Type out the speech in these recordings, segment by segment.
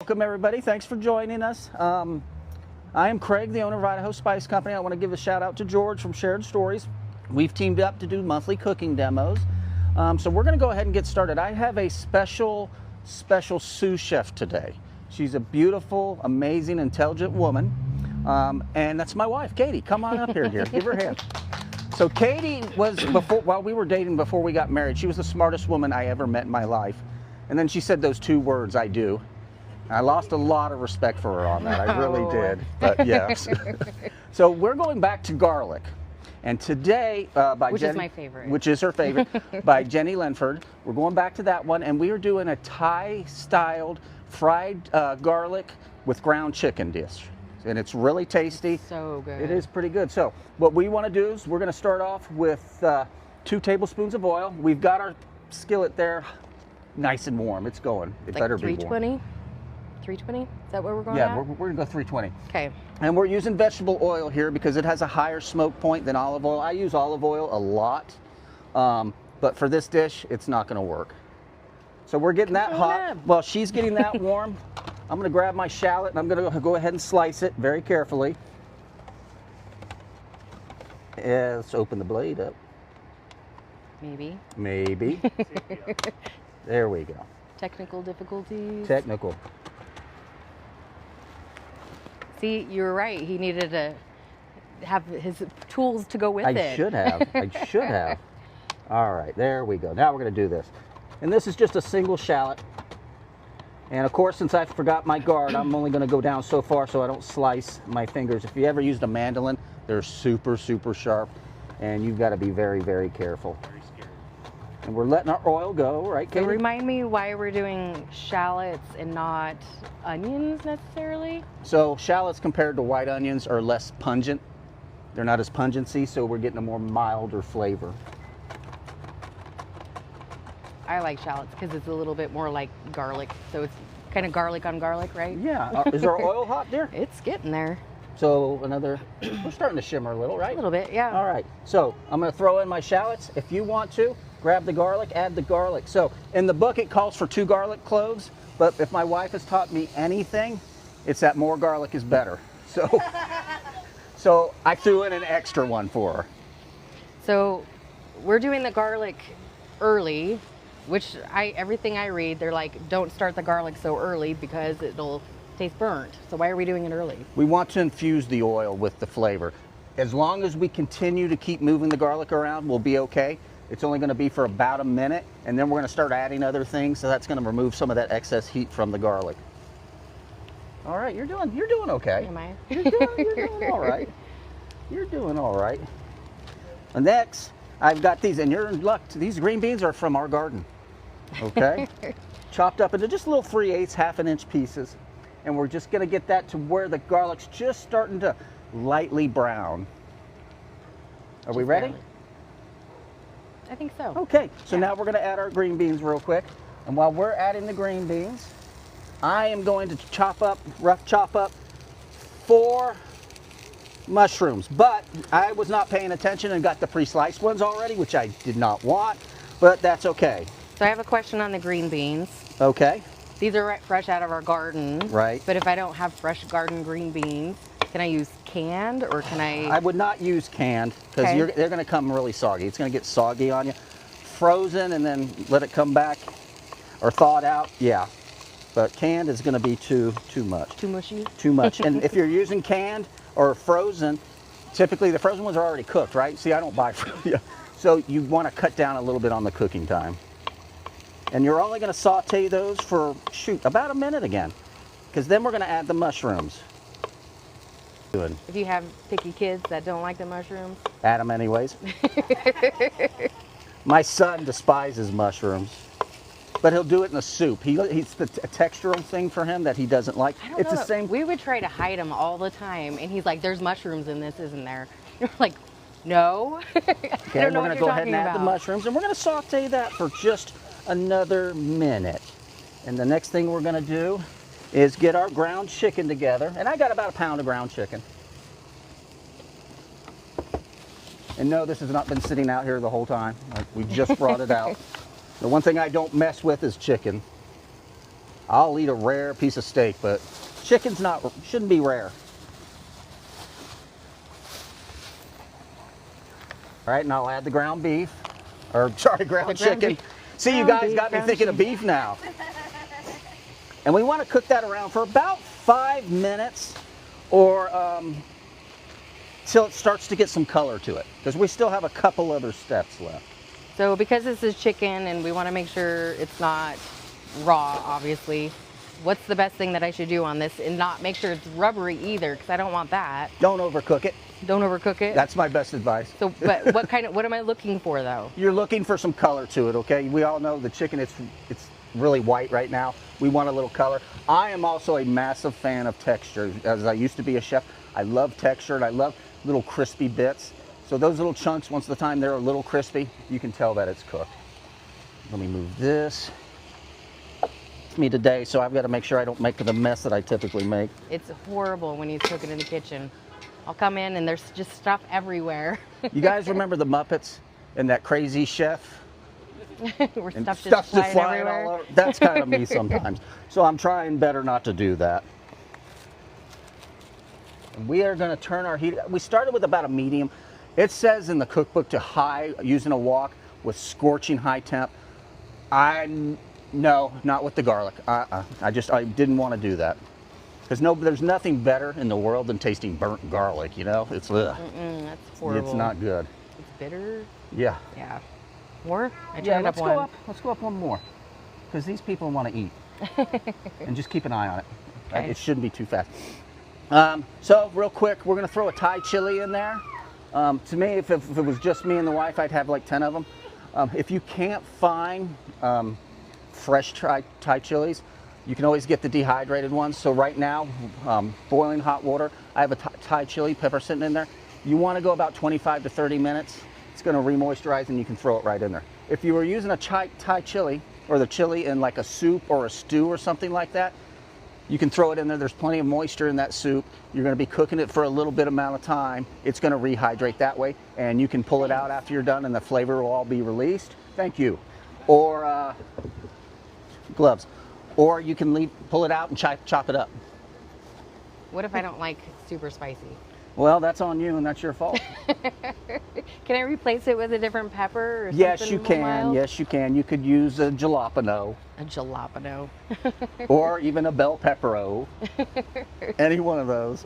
Welcome everybody, thanks for joining us. I am Craig, the owner of Idaho Spice Company. I want to give a shout out to George from Shared Stories. We've teamed up to do monthly cooking demos. So we're going to go ahead and get started. I have a special sous chef today. She's a beautiful, amazing, intelligent woman. And that's my wife, Katie. Come on up here, dear. Give her a hand. So Katie was, while we were dating before we got married, she was the smartest woman I ever met in my life. And then she said those two words, I do. I lost a lot of respect for her on that. I really did. But yes. So we're going back to garlic. And today, which is my favorite. Which is her favorite, by Jenny Linford. We're going back to that one, and we are doing a Thai-styled fried garlic with ground chicken dish. And it's really tasty. So good. It is pretty good. So what we want to do is we're going to start off with 2 tablespoons of oil. We've got our skillet there nice and warm. It's going. It like better be warm. 320? 320? Is that what we're going at? Yeah, at? we're going to go 320. Okay. And we're using vegetable oil here because it has a higher smoke point than olive oil. I use olive oil a lot, but for this dish, it's not going to work. So we're getting that hot. While she's getting that warm, I'm going to grab my shallot and I'm going to go ahead and slice it very carefully. Yeah, let's open the blade up. Maybe. Maybe. There we go. Technical difficulties. Technical. See, you were right. He needed to have his tools to go with it. I should have. I should have. All right, there we go. Now we're going to do this. And this is just a single shallot. And of course, since I forgot my guard, I'm only going to go down so far so I don't slice my fingers. If you ever used a mandolin, they're super, super sharp. And you've got to be very, very careful. Very scary. And we're letting our oil go, right, Katie? So remind me why we're doing shallots and not onions necessarily? So shallots compared to white onions are less pungent. They're not as pungency, so we're getting a more milder flavor. I like shallots because it's a little bit more like garlic. So it's kind of garlic on garlic, right? Yeah. Is our oil hot, dear? It's getting there. So we're starting to shimmer a little, right? A little bit, yeah. All right. So I'm going to throw in my shallots. If you want to, grab the garlic, add the garlic. So in the book, it calls for 2 garlic cloves. But if my wife has taught me anything, it's that more garlic is better. So I threw in an extra one for her. So we're doing the garlic early, which everything I read, they're like, don't start the garlic so early because it'll taste burnt. So why are we doing it early? We want to infuse the oil with the flavor. As long as we continue to keep moving the garlic around, we'll be okay. It's only going to be for about a minute, and then we're going to start adding other things, so that's going to remove some of that excess heat from the garlic. All right, you're doing okay. Am I? You're doing all right. You're doing all right. And next, I've got these, and you're in luck. These green beans are from our garden. Okay? Chopped up into just little 3/8, half-an-inch pieces. And we're just going to get that to where the garlic's just starting to lightly brown. Are we ready? Barely. I think so. Okay, so now we're going to add our green beans real quick. And while we're adding the green beans, I am going to rough chop up 4 mushrooms. But I was not paying attention and got the pre-sliced ones already, which I did not want, but that's okay. So I have a question on the green beans. Okay. These are fresh out of our garden. Right. But if I don't have fresh garden green beans, can I use canned or can I? I would not use canned because they're going to come really soggy. It's going to get soggy on you. Frozen and then let it come back or thawed out, yeah. But canned is going to be too much. Too mushy? Too much. And if you're using canned or frozen, typically the frozen ones are already cooked, right? See, I don't buy frozen. So you want to cut down a little bit on the cooking time. And you're only going to saute those for, about a minute again. Because then we're going to add the mushrooms. If you have picky kids that don't like the mushrooms. Add them anyways. My son despises mushrooms. But he'll do it in a soup. It's the textural thing for him that he doesn't like. I don't know. The same. We would try to hide them all the time. And he's like, there's mushrooms in this, isn't there? And we're like, no. Okay, we're going to go ahead and add the mushrooms. And we're going to saute that for just another minute. And the next thing we're going to do is get our ground chicken together. And I got about 1 pound of ground chicken. And no, this has not been sitting out here the whole time. We just brought it out. The one thing I don't mess with is chicken. I'll eat a rare piece of steak, but chicken's shouldn't be rare. All right, and I'll add the ground beef, or sorry, ground chicken. See, you guys got me thinking of beef now. And we want to cook that around for about 5 minutes, or till it starts to get some color to it, because we still have a couple other steps left. So because this is chicken and we want to make sure it's not raw, obviously, what's the best thing that I should do on this and not make sure it's rubbery either, because I don't want that. Don't overcook it. Don't overcook it? That's my best advice. So, but what am I looking for though? You're looking for some color to it, okay? We all know the chicken, it's really white right now. We want a little color. I am also a massive fan of texture. As I used to be a chef, I love texture and I love little crispy bits. So those little chunks, once the time they're a little crispy, you can tell that it's cooked. Let me move this. It's me today, so I've got to make sure I don't make the mess that I typically make. It's horrible when he's cooking in the kitchen. I'll come in and there's just stuff everywhere. You guys remember the Muppets and that crazy chef? Where And stuff stuff just flying everywhere. all over. That's kind of me sometimes. So I'm trying better not to do that. And we are going to turn our heat. We started with about a medium. It says in the cookbook to high, using a wok with scorching high temp. No, not with the garlic. I didn't want to do that. Because there's nothing better in the world than tasting burnt garlic, you know? It's, ugh. That's horrible. It's not good. It's bitter. Yeah. Yeah. More? Let's go up. Let's go up one more. Because these people want to eat. And just keep an eye on it. Okay. It shouldn't be too fast. So real quick, we're going to throw a Thai chili in there. To me, if it was just me and the wife, I'd have like 10 of them. If you can't find fresh Thai chilies, you can always get the dehydrated ones. So right now, boiling hot water, I have a Thai chili pepper sitting in there. You want to go about 25 to 30 minutes. It's going to re-moisturize and you can throw it right in there. If you were using a Thai chili, or the chili in like a soup or a stew or something like that, you can throw it in there. There's plenty of moisture in that soup. You're going to be cooking it for a little bit amount of time. It's going to rehydrate that way, and you can pull it out after you're done and the flavor will all be released. Thank you. Or gloves. Or you can pull it out and chop it up. What if I don't like super spicy? Well, that's on you and that's your fault. Can I replace it with a different pepper or Yes, something you can. mild? Yes, you can. You could use a jalapeno. A jalapeno. Or even a bell peppero. Any one of those.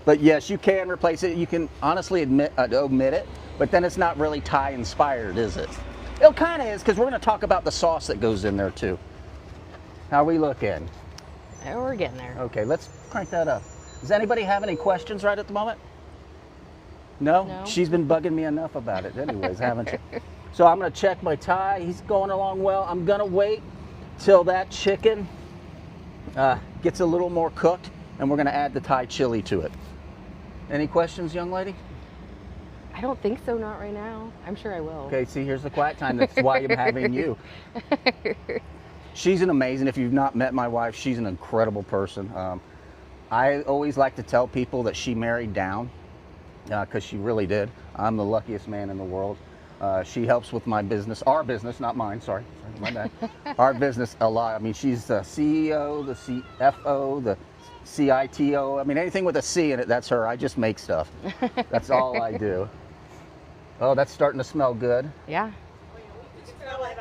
But yes, you can replace it. You can honestly omit it, but then it's not really Thai inspired, is it? It kind of is, because we're going to talk about the sauce that goes in there too. How are we looking? Oh, we're getting there. Okay, let's crank that up. Does anybody have any questions right at the moment? No? No. She's been bugging me enough about it anyways, haven't you? So I'm going to check my Thai. He's going along well. I'm going to wait till that chicken gets a little more cooked, and we're going to add the Thai chili to it. Any questions, young lady? I don't think so, not right now. I'm sure I will. Okay, see, here's the quiet time. That's why I'm having you. She's an amazing, if you've not met my wife, she's an incredible person. I always like to tell people that she married down, because she really did. I'm the luckiest man in the world. She helps with my business, our business, not mine, sorry, my bad. Our business a lot. I mean, she's the CEO, the CFO, the CITO. I mean, anything with a C in it, that's her. I just make stuff. That's all I do. Oh, that's starting to smell good. Yeah.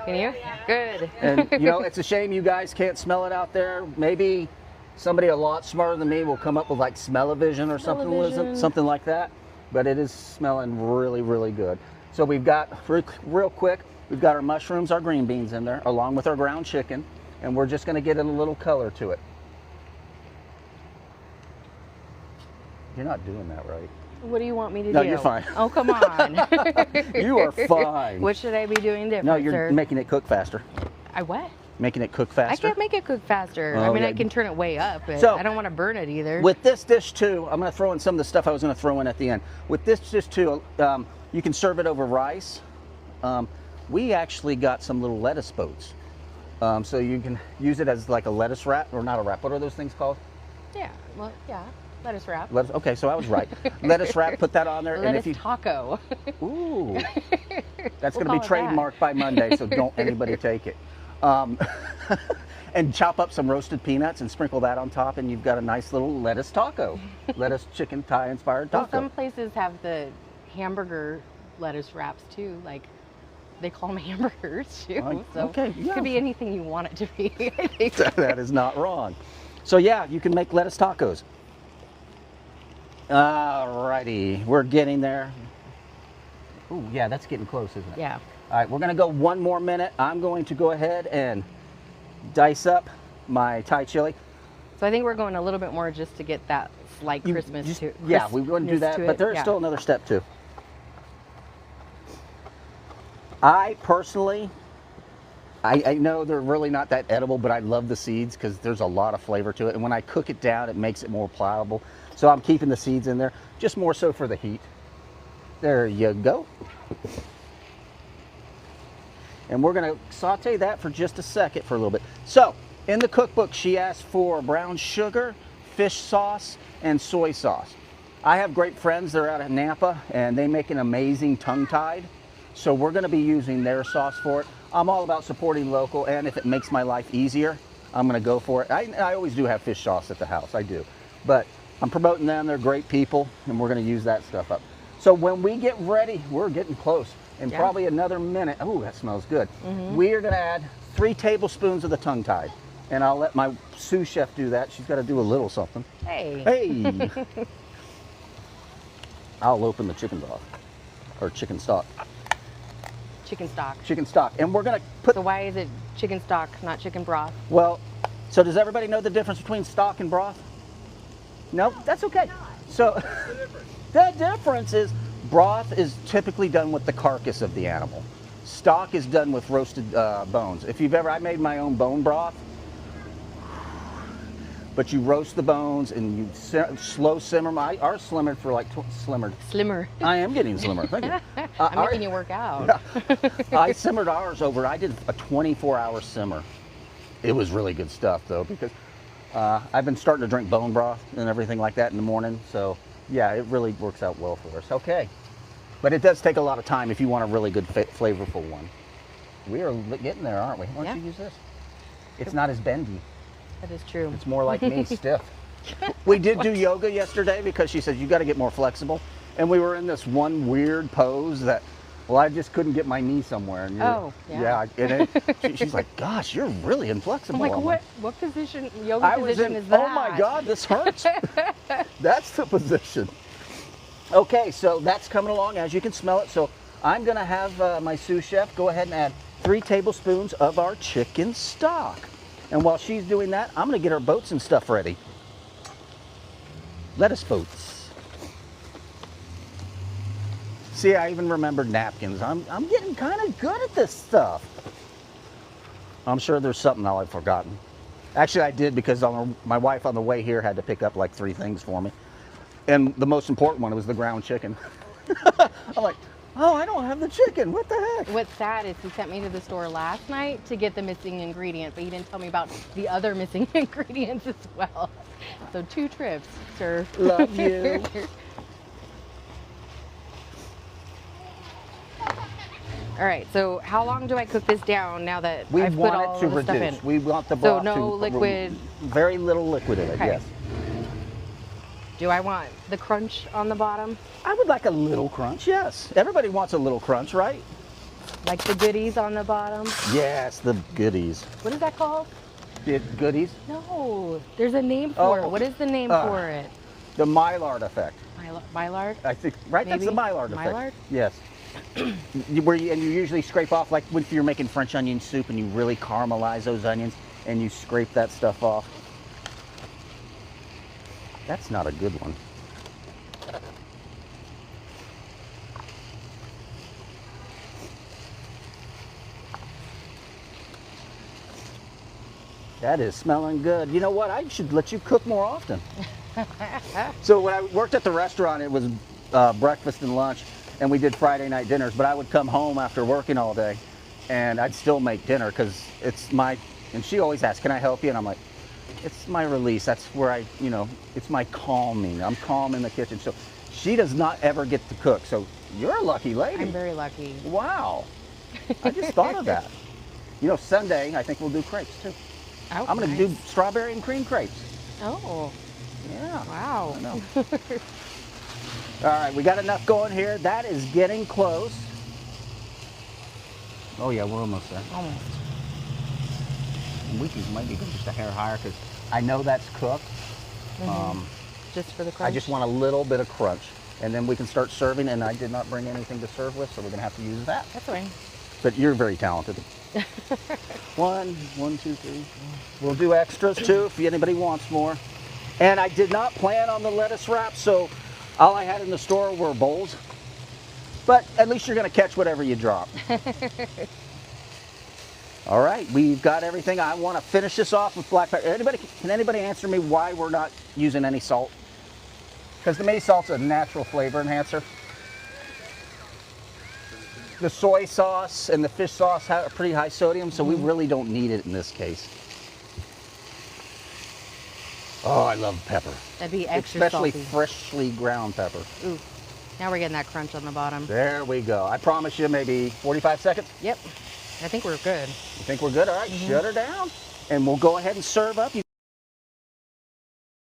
Can you? Good. And you know, it's a shame you guys can't smell it out there. Maybe somebody a lot smarter than me will come up with like smell-o-vision or something like that. But it is smelling really, really good. So we've got, real quick, we've got our mushrooms, our green beans in there, along with our ground chicken, and we're just going to get a little color to it. You're not doing that right. What do you want me to do? No, you're fine. Oh, come on. You are fine. What should I be doing different, No, you're sir? making it cook faster. I what? Making it cook faster. I can't make it cook faster. Oh, I mean, yeah. I can turn it way up, but So, I don't want to burn it either. With this dish too, I'm going to throw in some of the stuff I was going to throw in at the end. With this dish too, you can serve it over rice. We actually got some little lettuce boats. So you can use it as like a lettuce wrap, or not a wrap. What are those things called? Yeah, well, yeah. Lettuce wrap. Lettuce, okay, so I was right. Lettuce wrap, put that on there. Lettuce and if you, taco. ooh, that's We'll going to be call it that. trademarked by Monday, so don't anybody take it. And chop up some roasted peanuts and sprinkle that on top, and you've got a nice little lettuce taco. Lettuce chicken Thai inspired taco. Well, some places have the hamburger lettuce wraps too. Like they call them hamburgers too. So okay, it could be anything you want it to be. I think. That is not wrong. So yeah, you can make lettuce tacos. Alrighty, we're getting there. Ooh, yeah, that's getting close, isn't it? Yeah. All right, we're gonna go 1 more minute. I'm going to go ahead and dice up my Thai chili. So I think we're going a little bit more just to get that slight Christmas to Yeah, we wouldn't do that, but there's still another step too. I personally, I know they're really not that edible, but I love the seeds because there's a lot of flavor to it. And when I cook it down, it makes it more pliable. So I'm keeping the seeds in there, just more so for the heat. There you go. And we're gonna saute that for just a second for a little bit. So in the cookbook, she asked for brown sugar, fish sauce, and soy sauce. I have great friends, they're out of Nampa, and they make an amazing tongue-tied. So we're gonna be using their sauce for it. I'm all about supporting local, and if it makes my life easier, I'm gonna go for it. I always do have fish sauce at the house, I do. But I'm promoting them, they're great people, and we're gonna use that stuff up. So when we get ready, we're getting close. In probably another minute, oh, that smells good. We are gonna add 3 tablespoons of the tongue-tied. And I'll let my sous chef do that. She's gotta do a little something. Hey. Hey! I'll open the chicken broth, or chicken stock. Chicken stock. Chicken stock. And we're gonna put, So why is it chicken stock, not chicken broth? well, so does everybody know the difference between stock and broth? No, that's okay. So the difference is broth is typically done with the carcass of the animal. Stock is done with roasted bones. If you've ever, I made my own bone broth, but you roast the bones and you slow simmer. Ours slimmered for like, Slimmer. I am getting slimmer, thank you. I'm making you work out. I simmered ours over, I did a 24-hour simmer. It was really good stuff though, because I've been starting to drink bone broth and everything like that in the morning. So yeah, it really works out well for us. Okay. But it does take a lot of time if you want a really good flavorful one. We are getting there, aren't we? Why don't you use this? It's not as bendy. That is true. It's more like me, stiff. We did do yoga yesterday because she said, you got to get more flexible. And we were in this one weird pose that, well, I just couldn't get my knee somewhere. And and she's like, gosh, you're really inflexible. I'm like, what position, yoga position is that? Oh my God, this hurts. That's the position. Okay, so that's coming along, as you can smell it. So I'm gonna have my sous chef go ahead and add 3 tablespoons of our chicken stock. And while she's doing that, I'm gonna get our boats and stuff ready. Lettuce boats. See, I even remembered napkins. I'm getting kind of good at this stuff. I'm sure there's something I've forgotten. Actually, I did, because my wife on the way here had to pick up like 3 things for me. And the most important one was the ground chicken. I'm like, oh, I don't have the chicken. What the heck? What's sad is he sent me to the store last night to get the missing ingredient, but he didn't tell me about the other missing ingredients as well. So 2 trips, sir. Love you. All right, so how long do I cook this down now that We I've put want all it to the stuff in? reduce. We want the broth So to... no liquid? Very little liquid in it, Okay. yes. Do I want the crunch on the bottom? I would like a little crunch, yes. Everybody wants a little crunch, right? Like the goodies on the bottom? Yes, the goodies. What is that called? The goodies? No, there's a name for it. What is the name for it? The Maillard effect. Maillard? I think, right? Maybe? That's the Maillard effect. Maillard? Yes. And you usually scrape off, like if you're making French onion soup and you really caramelize those onions and you scrape that stuff off. That's not a good one. That is smelling good. You know what? I should let you cook more often. So when I worked at the restaurant, it was breakfast and lunch, and we did Friday night dinners, but I would come home after working all day, and I'd still make dinner because it's my, and she always asks, can I help you? And I'm like, it's my release. That's where I, it's my calming. I'm calm in the kitchen. So she does not ever get to cook. So you're a lucky lady. I'm very lucky. Wow. I just thought of that. Sunday, I think we'll do crepes too. Oh, I'm going to nice. do strawberry and cream crepes. Oh, Yeah. wow. I know. All right, we got enough going here. That is getting close. Oh yeah, we're almost there. Almost. We can maybe go just a hair higher because I know that's cooked. Just for the crunch? I just want a little bit of crunch. And then we can start serving, and I did not bring anything to serve with, so we're gonna have to use that. That's fine. But you're very talented. One, two, three. We'll do extras too if anybody wants more. And I did not plan on the lettuce wrap, so all I had in the store were bowls. But at least you're gonna catch whatever you drop. All right, we've got everything. I want to finish this off with black pepper. Can anybody answer me why we're not using any salt? Because the May salt's a natural flavor enhancer. The soy sauce and the fish sauce have a pretty high sodium, so we really don't need it in this case. Oh, I love pepper. That'd be extra Especially salty. freshly ground pepper. Ooh, now we're getting that crunch on the bottom. There we go. I promise you maybe 45 seconds. Yep, I think we're good. You think we're good? All right, shut her down. And we'll go ahead and serve up.